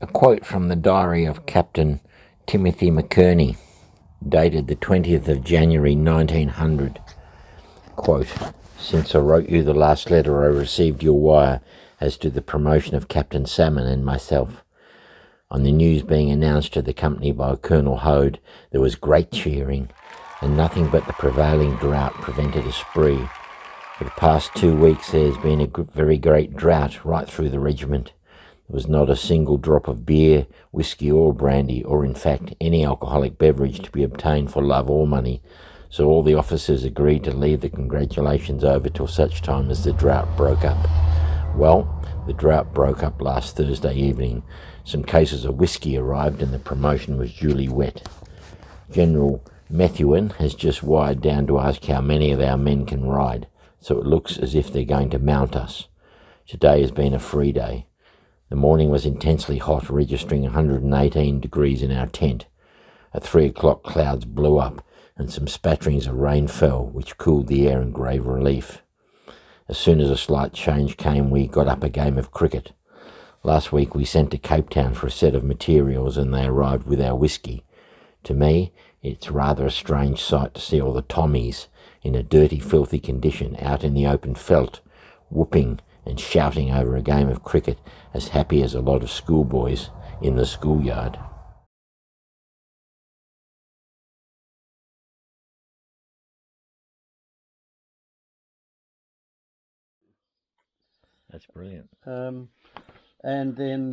A quote from the diary of Captain Timothy McKerney, dated the 20th of January 1900. Quote, "Since I wrote you the last letter, I received your wire as to the promotion of Captain Salmon and myself. On the news being announced to the company by Colonel Hode, there was great cheering, and nothing but the prevailing drought prevented a spree. For the past 2 weeks there has been a very great drought right through the regiment. There was not a single drop of beer, whisky or brandy, or in fact any alcoholic beverage to be obtained for love or money, so all the officers agreed to leave the congratulations over till such time as the drought broke up. Well, the drought broke up last Thursday evening. Some cases of whisky arrived and the promotion was duly wet. General Methuen has just wired down to ask how many of our men can ride, so it looks as if they're going to mount us. Today has been a free day. The morning was intensely hot, registering 118 degrees in our tent. At 3 o'clock clouds blew up and some spatterings of rain fell, which cooled the air and gave relief. As soon as a slight change came, we got up a game of cricket. Last week we sent to Cape Town for a set of materials and they arrived with our whisky. To me, it's rather a strange sight to see all the Tommies in a dirty, filthy condition out in the open veldt, whooping and shouting over a game of cricket, as happy as a lot of schoolboys in the schoolyard." That's brilliant. And then,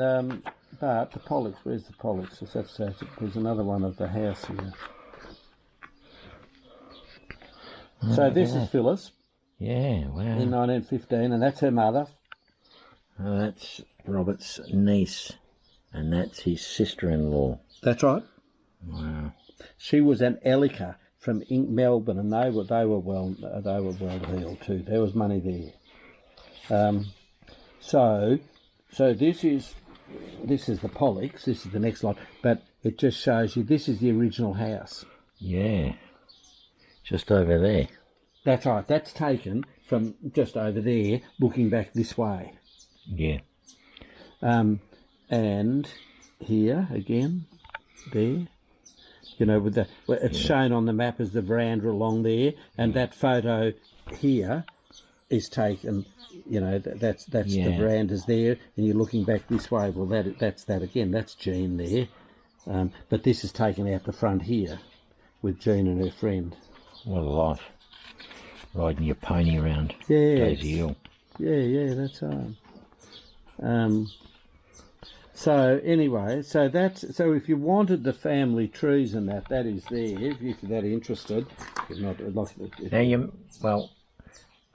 but the Pollux, where's the Pollux? There's another one of the house here. So this is Phyllis. Yeah, wow. In 1915, and that's her mother. Oh, that's Robert's niece, and that's his sister-in-law. That's right. Wow. She was an Elica from Melbourne, and they were well heeled too. There was money there. So this is the Pollux. This is the next lot, but it just shows you this is the original house. Yeah, just over there. That's right. That's taken from just over there, looking back this way. Yeah. And here again, there. You know, it's shown on the map as the veranda along there, and that photo here is taken. You know, that's the verandas there, and you're looking back this way. Well, that's that again. That's Jean there, but this is taken out the front here, with Jean and her friend. What a life! Riding your pony around. Yeah. Daisy Hill. Yeah, that's right. So anyway, so if you wanted the family trees and that is there. If you're that interested, if not, now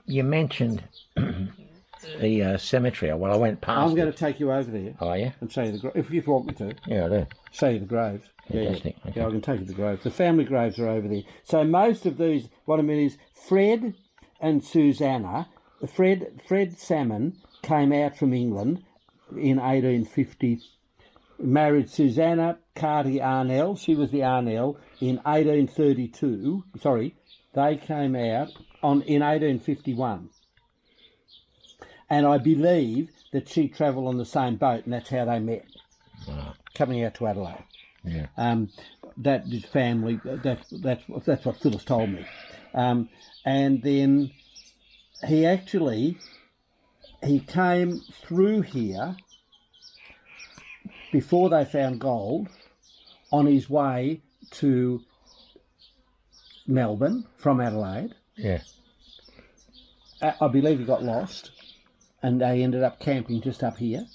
you mentioned the cemetery. Well, I went past. I'm going to take you over there. Oh, yeah? And show you the grave, if you want me to. Yeah, I do. Show you the graves. Fantastic. Yeah. Okay. Yeah, I can take you to the graves. The family graves are over there. So most of these, what I mean is Fred and Susanna. Fred Salmon came out from England in 1850, married Susanna Carty Arnell. She was the Arnell in 1832. Sorry, they came out in 1851. And I believe that she travelled on the same boat, and that's how they met. Wow. Coming out to Adelaide. Yeah. That family. That's what Phyllis told me. And then he came through here before they found gold on his way to Melbourne from Adelaide. Yeah. I believe he got lost, and they ended up camping just up here.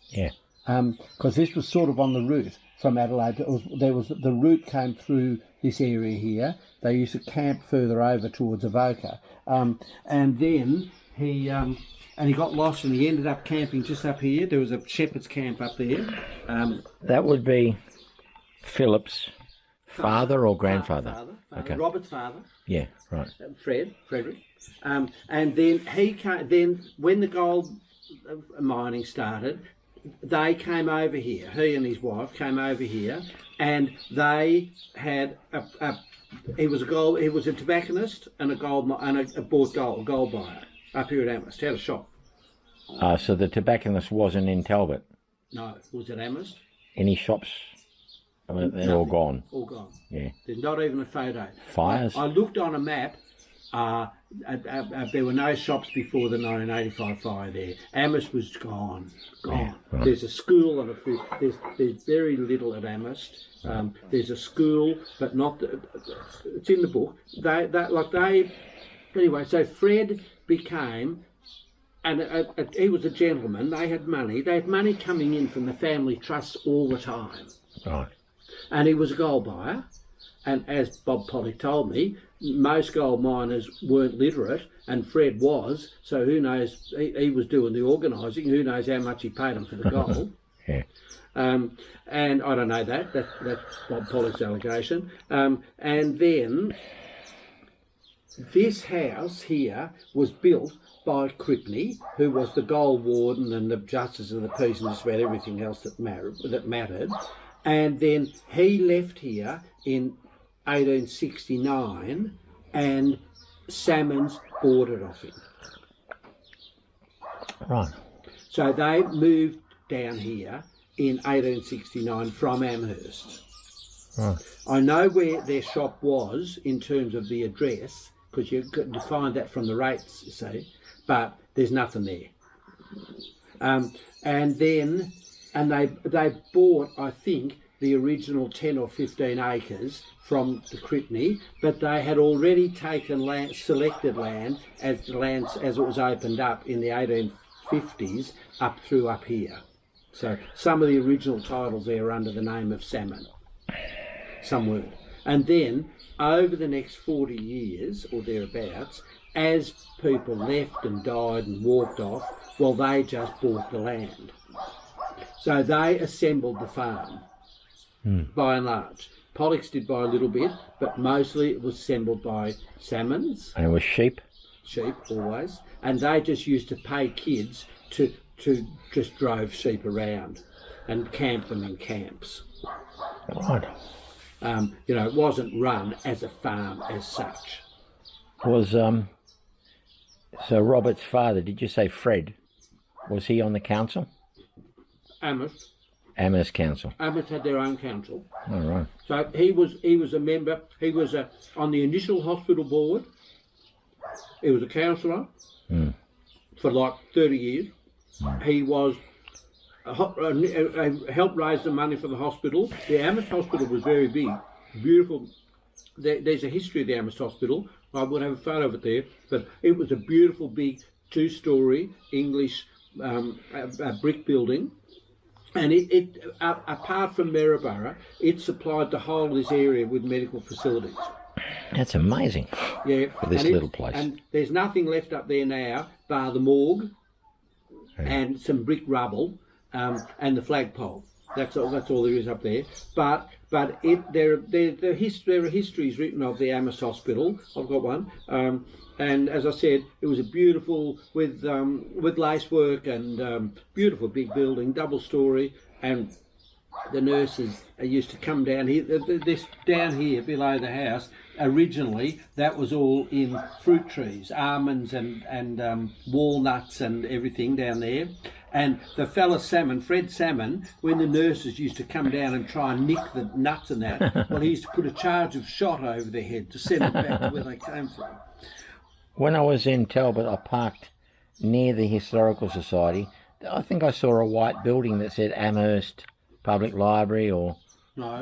Yeah. Because this was sort of on the route from Adelaide. The route came through this area here. They used to camp further over towards Avoca, and then he got lost, and he ended up camping just up here. There was a shepherd's camp up there. That would be Philip's father or grandfather? Father. Okay. Robert's father. Yeah, right. Frederick. And then he came, then when the gold mining started, they came over here. He and his wife came over here, and they had he was a tobacconist and a bought gold buyer up here at Amherst. Had a shop. So the tobacconist wasn't in Talbot? No, was it Amherst? Any shops? They're all gone. All gone. Yeah. There's not even a photo. Fires? I looked on a map. There were no shops before the 1985 fire there. Amherst was gone. Yeah, right. There's a school and there's very little at Amherst. There's a school, but not. It's in the book. Anyway. So Fred became, and he was a gentleman. They had money. They had money coming in from the family trusts all the time. Right. And he was a gold buyer. And as Bob Pollock told me, most gold miners weren't literate, and Fred was. So who knows? He was doing the organising. Who knows how much he paid them for the gold? Yeah. And I don't know that. That's Bob Pollock's allegation. And then this house here was built by Cripney, who was the gold warden and the justice of the peace and just about everything else that mattered. And then he left here in 1869, and Salmons bought it off him. Right. So they moved down here in 1869 from Amherst. Right. I know where their shop was in terms of the address, because you could find that from the rates, you see, but there's nothing there. And they bought, I think, the original 10 or 15 acres from the Cripney, but they had already taken selected land as it was opened up in the 1850s up here. So some of the original titles there are under the name of Salmon. Some weren't. And then over the next 40 years or thereabouts, as people left and died and walked off, well, they just bought the land. So they assembled the farm. By and large. Pollocks did buy a little bit, but mostly it was assembled by Salmons. And it was sheep? Sheep, always. And they just used to pay kids to just drove sheep around and camp them in camps. Right. It wasn't run as a farm as such. Was, so Robert's father, did you say Fred, was he on the council? Amherst Council. Amherst had their own council. Oh, right. So he was a member. He was on the initial hospital board. He was a councillor for like 30 years. He was helped raise the money for the hospital. The Amherst Hospital was very big, beautiful. There's a history of the Amherst Hospital. I would have a photo of it there, but it was a beautiful big 2-storey English brick building. And it apart from Maryborough, it supplied the whole of this area with medical facilities. That's amazing. Yeah, for this little place. And there's nothing left up there now, bar the morgue and some brick rubble and the flagpole. That's all there is up there. But there are histories written of the Amherst Hospital. I've got one. And as I said, it was a beautiful with lacework and beautiful big building, double storey, and the nurses used to come down here. This down here below the house. Originally, that was all in fruit trees, almonds and walnuts and everything down there. And the fella Salmon, Fred Salmon, when the nurses used to come down and try and nick the nuts and that, well, he used to put a charge of shot over their head to send them back to where they came from. When I was in Talbot, I parked near the Historical Society. I think I saw a white building that said Amherst Public Library or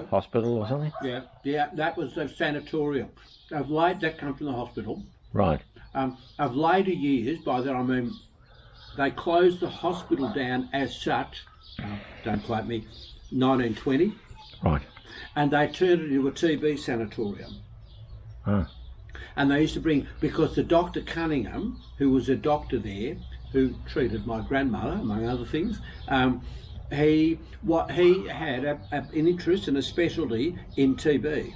hospital or something. Yeah, that was a sanatorium. That come from the hospital. Right. Of later years, by that I mean they closed the hospital down as such. Don't quote me. 1920. Right. And they turned it into a TB sanatorium. Huh. And they used to bring, because the Dr. Cunningham, who was a doctor there, who treated my grandmother, among other things, he had an interest and a specialty in TB.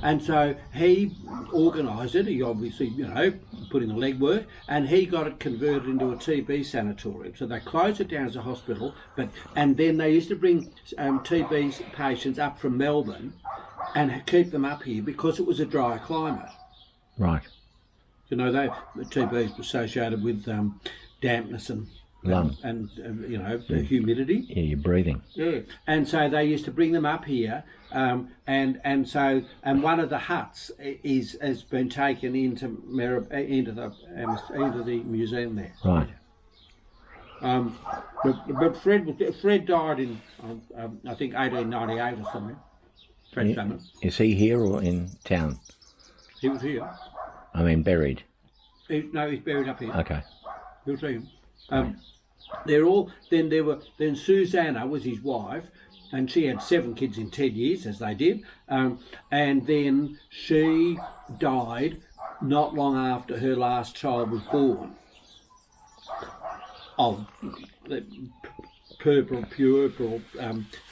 And so he organised it. He obviously, put in the legwork, and he got it converted into a TB sanatorium. So they closed it down as a hospital, and then they used to bring TB patients up from Melbourne and keep them up here because it was a dry climate. Right. The TB is associated with dampness and Lung. and the humidity. Yeah, you're breathing. Yeah, and so they used to bring them up here, and one of the huts has been taken into the museum there. Right. But Fred died in I think 1898 or something. Fred Salmon. Is he here or in town? He was here. I mean, buried. He's buried up here. Okay. You'll see him. They're all. Then Susanna was his wife, and she had 7 kids in 10 years, as they did. And then she died not long after her last child was born of puerperal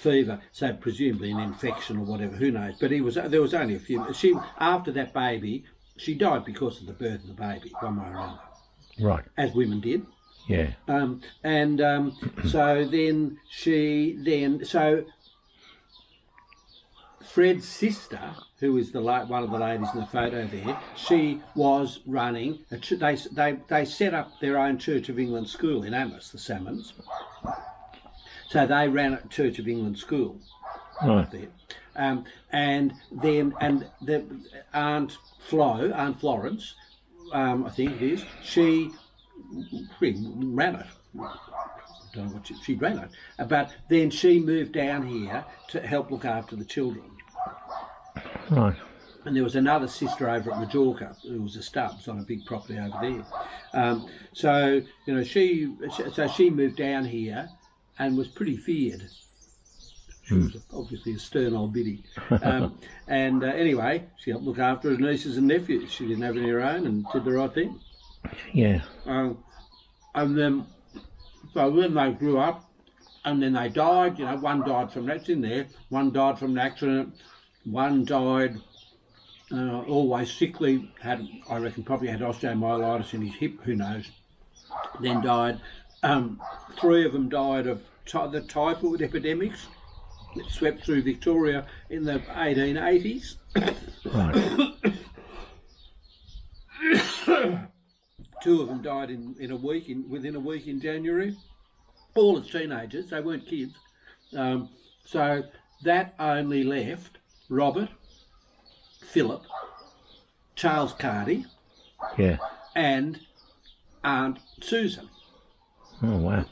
fever. So presumably an infection or whatever. Who knows? But there was only a few. After that baby, she died because of the birth of the baby, one way or another. Right. As women did. Yeah. So Fred's sister, who is one of the ladies in the photo there, she was running. They set up their own Church of England school in Amos, the Salmons. So they ran a Church of England school Right. there. And the Aunt Florence, I think it is, she ran it. I don't know what she ran it. But then she moved down here to help look after the children. Right. And there was another sister over at Majorca who was a Stubbs on a big property over there. So she moved down here and was pretty feared. She was obviously a stern old biddy. Anyway, she helped look after her nieces and nephews. She didn't have any of her own and did the right thing. Yeah. And then, so when they grew up, and then they died, one died from, that's in there, one died from an accident, one died always sickly, I reckon probably had osteomyelitis in his hip, who knows, then died. 3 of them died of the typhoid epidemics that swept through Victoria in the 1880s. Right. 2 of them died within a week in January, all as teenagers. They weren't kids. So that only left Robert, Philip, Charles Carty, Yeah. and Aunt Susan. Oh, wow.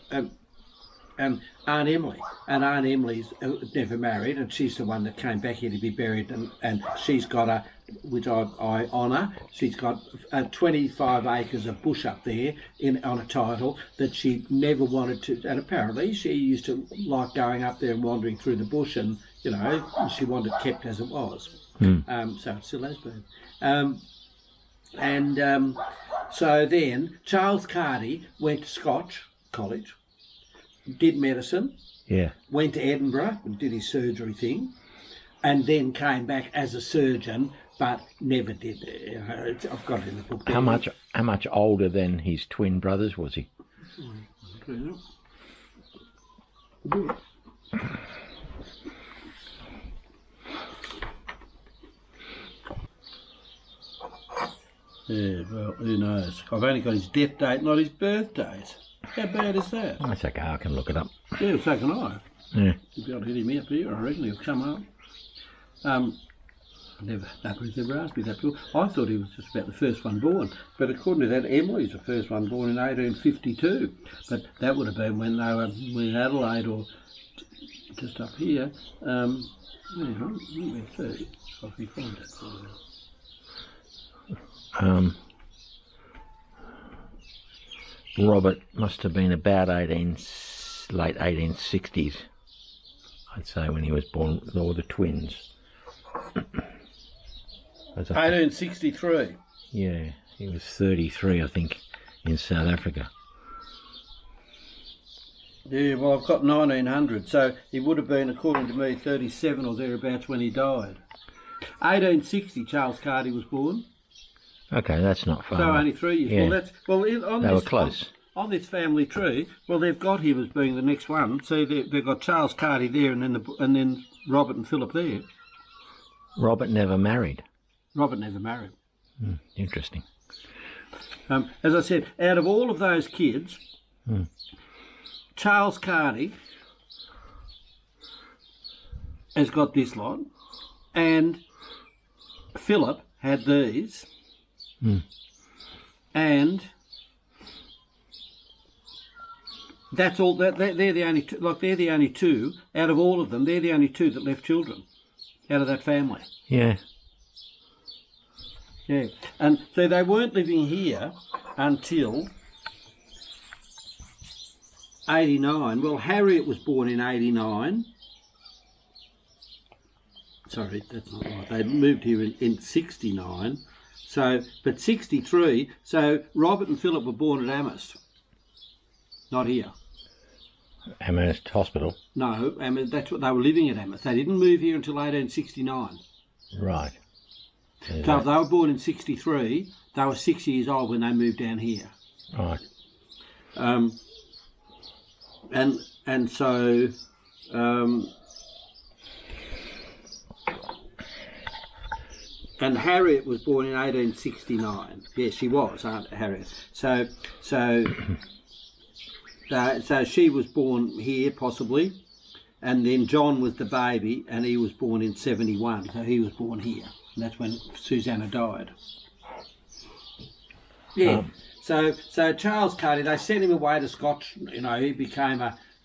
And Aunt Emily. And Aunt Emily's never married, and she's the one that came back here to be buried, and she's got which I honour, she's got 25 acres of bush up there on a title that she never wanted to, and apparently she used to like going up there and wandering through the bush, and she wanted it kept as it was. So it still has been. So then Charles Carty went to Scotch College, did medicine, Yeah. went to Edinburgh and did his surgery thing, and then came back as a surgeon, but never did. I've got it in the book. How much older than his twin brothers was he? Yeah, well, who knows? I've only got his death date, not his birth date. How bad is that? That's okay, I can look it up. Yeah, so can I. Yeah. You'll be able to hit him up here, I reckon he'll come up. Nobody's ever asked me that before. I thought he was just about the first one born, but according to that, Emily's the first one born in 1852. But that would have been when they were in Adelaide or just up here. Let me see if I can find that for you. Robert must have been about late 1860s, I'd say, when he was born, or the twins. 1863. Yeah, he was 33, I think, in South Africa. Yeah, well, I've got 1900, so he would have been, according to me, 37 or thereabouts when he died. 1860, Charles Carty was born. Okay, that's not far. So only 3 years. Yeah. They were close. On this family tree, well, they've got him as being the next one. See, they've got Charles Carty there, and then Robert and Philip there. Robert never married. Robert never married. Interesting. As I said, out of all of those kids, Charles Carney has got this lot, and Philip had these, and that's all. They're the only two, they're the only two out of all of them. They're the only two that left children out of that family. Yeah. Yeah, and so they weren't living here until 89. Well, Harriet was born in 89. Sorry, that's not right. They moved here in 69. So, but 63. So Robert and Philip were born at Amherst, not here. Amherst Hospital. No, that's what they were living at Amherst. They didn't move here until 1869. Right. So if they were born in 63, they were 6 years old when they moved down here. Right. And so and Harriet was born in 1869. Yes, she was, Aunt Harriet. So she was born here possibly, and then John was the baby, and he was born in 71. So he was born here, and that's when Susanna died. Yeah. So Charles Carney, they sent him away to Scotland. He became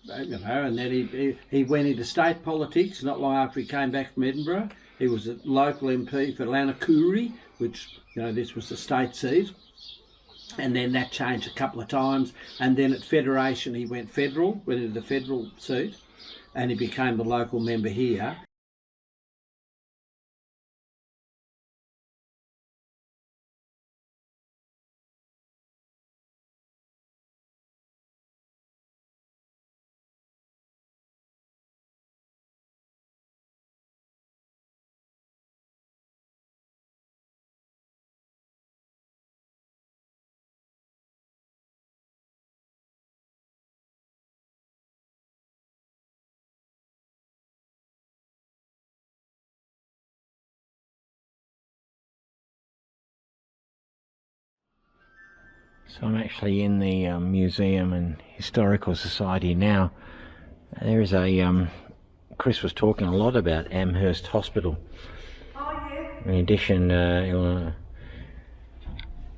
and then he went into state politics. Not long after he came back from Edinburgh, he was a local MP for Lanarkuri, which this was the state seat. And then that changed a couple of times. And then at Federation, he went into the federal seat, and he became the local member here. So I'm actually in the Museum and Historical Society now. There is a, Chris was talking a lot about Amherst Hospital. Oh, yeah. In addition,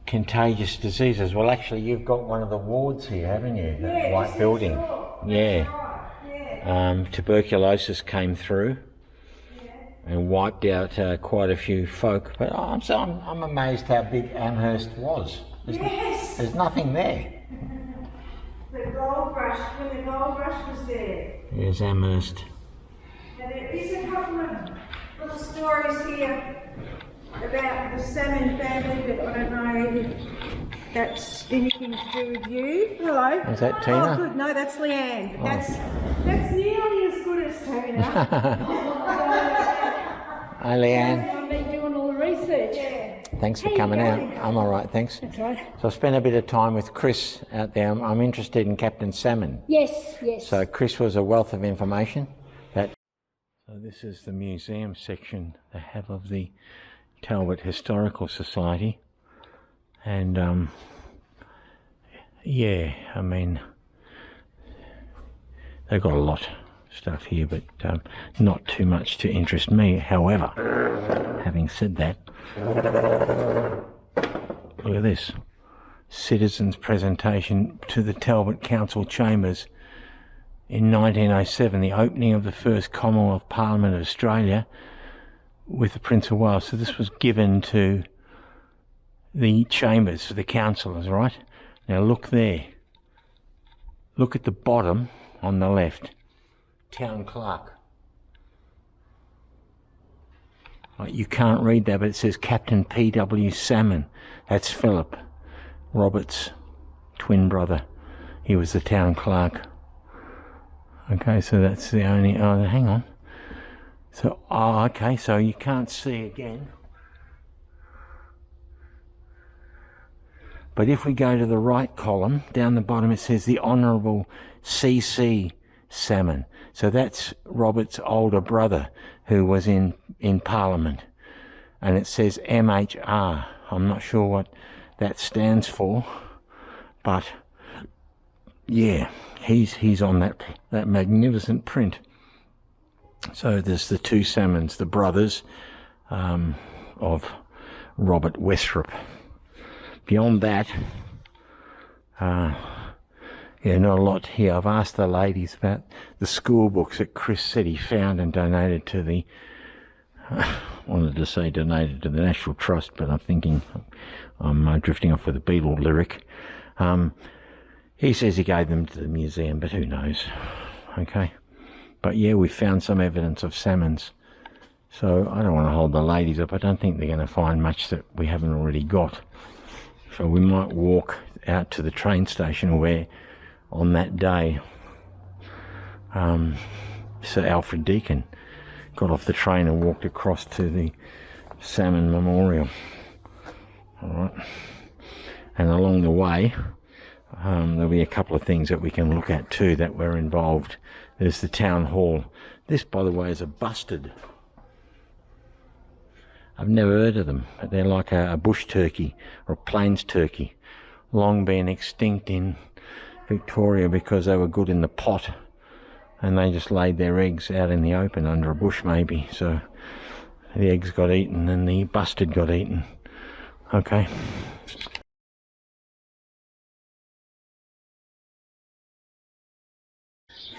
contagious diseases. Well, actually, you've got one of the wards here, haven't you? That white building. Yeah. Right. Yeah. Tuberculosis came through and wiped out quite a few folk. But I'm amazed how big Amherst was. There's nothing there. The gold rush, when the gold rush was there. There's Amherst. And there is a couple of little stories here about the Salmon family, but I don't know if that's anything to do with you. Hello. Is that Tina? Oh, good. No, that's Leanne. Oh. That's nearly as good as Tina. Hi, Leanne. I've been doing all the research. Yeah. Thanks for coming out. I'm all right, thanks. That's right. So I spent a bit of time with Chris out there. I'm interested in Captain Salmon. Yes. So Chris was a wealth of information. So this is the museum section they have of the Talbot Historical Society. And yeah, I mean, they've got a lot of stuff here, but not too much to interest me. However, having said that, look at this. Citizens' presentation to the Talbot Council Chambers in 1907, the opening of the first Commonwealth Parliament of Australia with the Prince of Wales. So this was given to the chambers for the councillors, right? Now look there. Look at the bottom on the left. Town Clerk. Right, you can't read that, but it says Captain P.W. Salmon. That's Philip, Robert's twin brother. He was the town clerk. Okay, so that's the only... Oh, hang on. So, okay, so you can't see again. But if we go to the right column, down the bottom it says the Honourable C.C. Salmon. So that's Robert's older brother who was in Parliament. And it says MHR. I'm not sure what that stands for, but yeah, he's on that magnificent print. So there's the two salmons, the brothers of Robert Westrup. Beyond that, yeah, not a lot here. I've asked the ladies about the school books that Chris said he found and donated to the, wanted to say donated to the National Trust, but I'm thinking I'm drifting off with a Beatle lyric. He says he gave them to the museum, but who knows? Okay. But yeah, we found some evidence of salmons. So I don't want to hold the ladies up. I don't think they're going to find much that we haven't already got. So we might walk out to the train station where on that day Sir Alfred Deakin got off the train and walked across to the Salmon Memorial. Alright. And along the way there'll be a couple of things that we can look at too that were involved. There's the town hall. This, by the way, is a bustard. I've never heard of them, but they're like a bush turkey or a plains turkey. Long been extinct in Victoria because they were good in the pot and they just laid their eggs out in the open under a bush maybe. So the eggs got eaten and the bustard got eaten. Okay.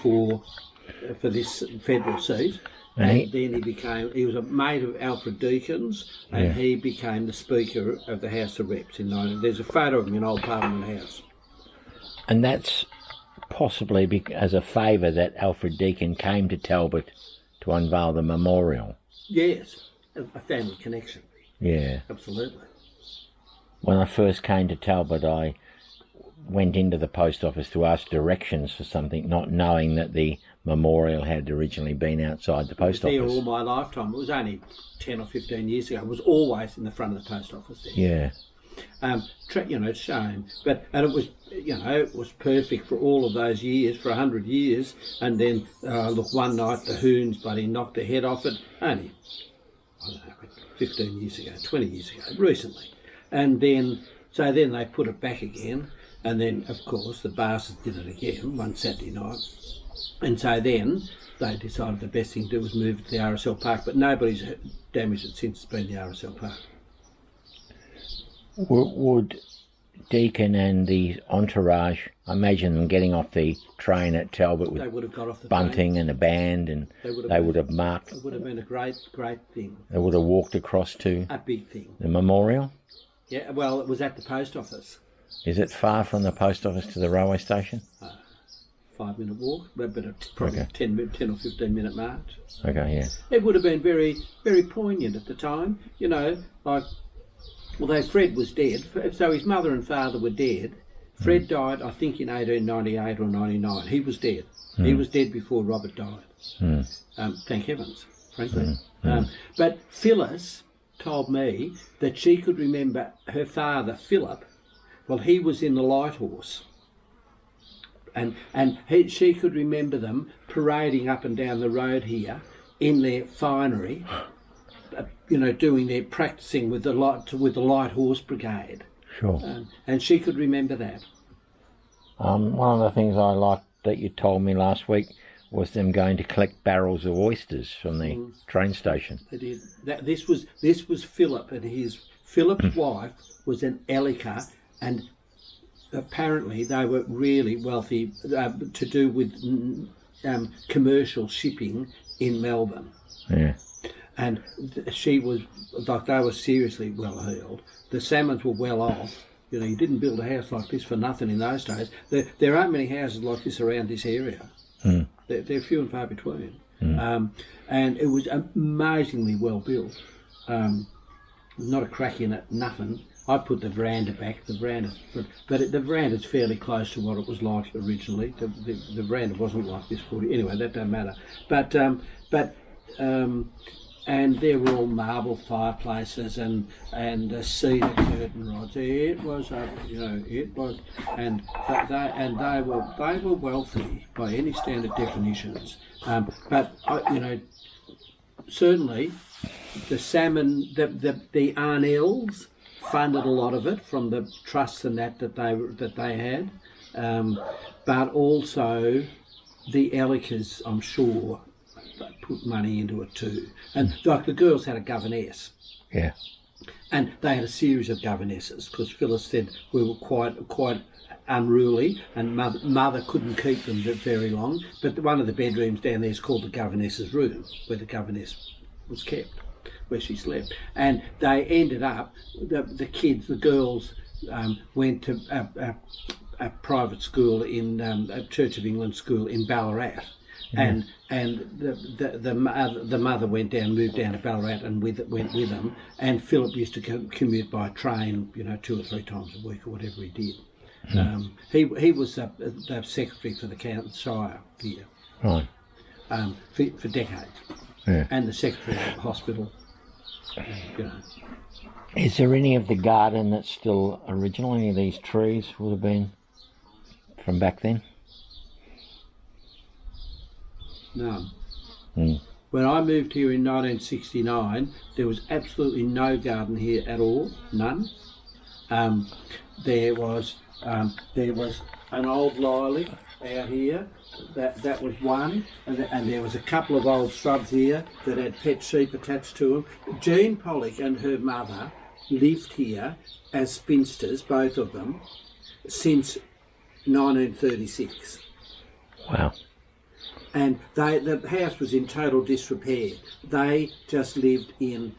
For this federal seat, and then he was a mate of Alfred Deakin's, and he became the Speaker of the House of Reps in 19. There's a photo of him in Old Parliament House. And that's possibly as a favour that Alfred Deakin came to Talbot to unveil the memorial. Yes, a family connection. Yeah. Absolutely. When I first came to Talbot, I went into the post office to ask directions for something, not knowing that the memorial had originally been outside the post office. There all my lifetime. It was only 10 or 15 years ago. It was always in the front of the post office there. Yeah. It's shown, and it was, it was perfect for all of those years, for 100 years. And then, look, one night the Hoons bloody knocked the head off it. Only, I don't know, 15 years ago, 20 years ago, recently. And then, so then they put it back again. And then, of course, the bastards did it again one Saturday night. And so then they decided the best thing to do was move it to the RSL Park, but nobody's damaged it since it's been the RSL Park. Would Deakin and the entourage, I imagine them getting off the train at Talbot with they would have got off the bunting train. And a band, and they would have marked. It would have been a great thing. They would have walked across to a big thing. The memorial? Yeah, well, it was at the post office. Is it far from the post office to the railway station? 5-minute walk, but it's probably okay. 10 or 15 minute march. Okay, yeah. It would have been very, very poignant at the time, although Fred was dead, so his mother and father were dead. Fred died, I think, in 1898 or 99. He was dead. He was dead before Robert died. Thank heavens, frankly. But Phyllis told me that she could remember her father, Philip. Well, he was in the Light Horse, and she could remember them parading up and down the road here in their finery, doing their practicing with the Light Horse Brigade. Sure. And she could remember that. One of the things I liked that you told me last week was them going to collect barrels of oysters from the train station. They did. This was Philip, and Philip's wife was an Elliker. And apparently they were really wealthy to do with commercial shipping in Melbourne. Yeah. And she was, like, they were seriously well heeled. The salmons were well off. You didn't build a house like this for nothing in those days. There aren't many houses like this around this area. They're few and far between. And it was amazingly well built. Not a crack in it, nothing. I put the veranda back. The veranda's fairly close to what it was like originally. The veranda wasn't like this 40. Anyway, that don't matter. And there were all marble fireplaces and cedar curtain rods. It was, it was, and they were wealthy by any standard definitions. Certainly, the salmon, the Arnells funded a lot of it from the trusts and that they had. but also the Ellicers, I'm sure, put money into it too. And like the girls had a governess. Yeah. And they had a series of governesses because Phyllis said we were quite unruly, and mother couldn't keep them very long. But one of the bedrooms down there is called the governess's room, where the governess was kept, where she slept. And they ended up, the kids, the girls, went to a private school in a Church of England school in Ballarat. And the mother moved down to Ballarat and went with them. And Philip used to commute by train, 2 or 3 times a week or whatever he did. He was the secretary for the Count Shire here, Right. For decades, and the secretary of the hospital. Is there any of the garden that's still original? Any of these trees would have been from back then? No. When I moved here in 1969, there was absolutely no garden here at all, none. There was an old lilac out here. That was one, and there was a couple of old shrubs here that had pet sheep attached to them. Jean Pollock and her mother lived here as spinsters, both of them, since 1936. Wow. And the house was in total disrepair. They just lived in.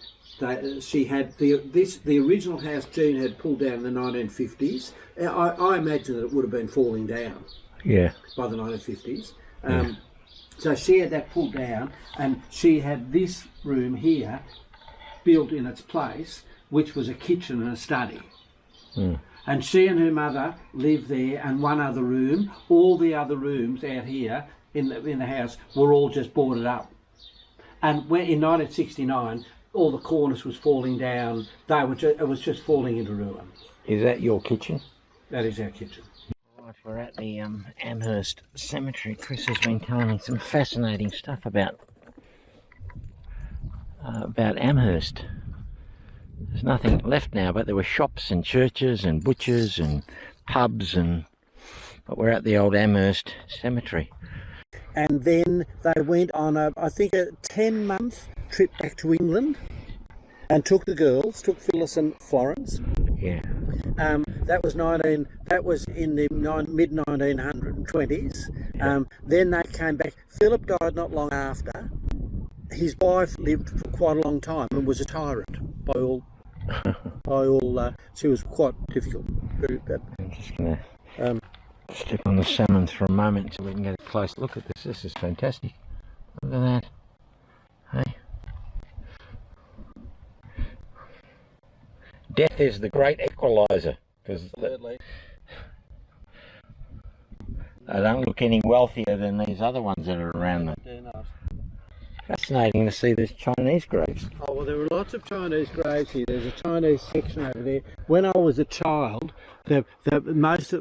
She had the original house Jean had pulled down in the 1950s. I imagine that it would have been falling down. Yeah. By the 1950s. So she had that pulled down, and she had this room here built in its place, which was a kitchen and a study. And she and her mother lived there, and one other room. All the other rooms out here in the house were all just boarded up. And when in 1969, all the cornice was falling down. It was just falling into ruin. Is that your kitchen? That is our kitchen. Right, we're at the Amherst Cemetery. Chris has been telling me some fascinating stuff about Amherst. There's nothing left now, but there were shops and churches and butchers and pubs, but we're at the old Amherst Cemetery. And then they went on a 10-month trip back to England and took Phyllis and Florence. Yeah. That was in the mid-1920s. Then they came back. Philip died not long after. His wife lived for quite a long time and was a tyrant by all. She was quite difficult. Very bad. I'm just going to stick on the salmon for a moment so we can get a close look at this. This is fantastic. Look at that. Hey. Death is the great equaliser, because they don't look any wealthier than these other ones that are around them. They're not. Fascinating to see these Chinese graves. Oh, well, there were lots of Chinese graves here. There's a Chinese section over there. When I was a child, almost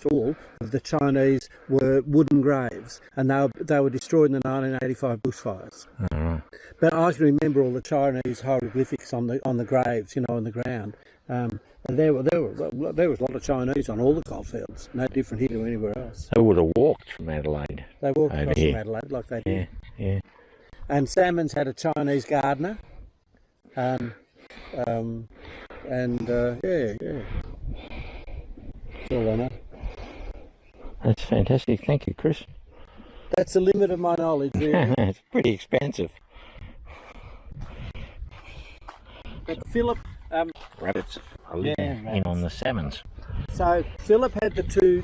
all of the Chinese were wooden graves, and they were destroyed in the 1985 bushfires. All right. But I can remember all the Chinese hieroglyphics on the graves, on the ground. And there was a lot of Chinese on all the coalfields. No different here to anywhere else. They would have walked from Adelaide. They walked over across here. from Adelaide like they did. Yeah. And Salmon's had a Chinese gardener. Yeah. That's all I know. That's fantastic. Thank you, Chris. That's the limit of my knowledge, really. It's pretty expensive. But Philip... rabbits are living in on the salmons. So Philip had the two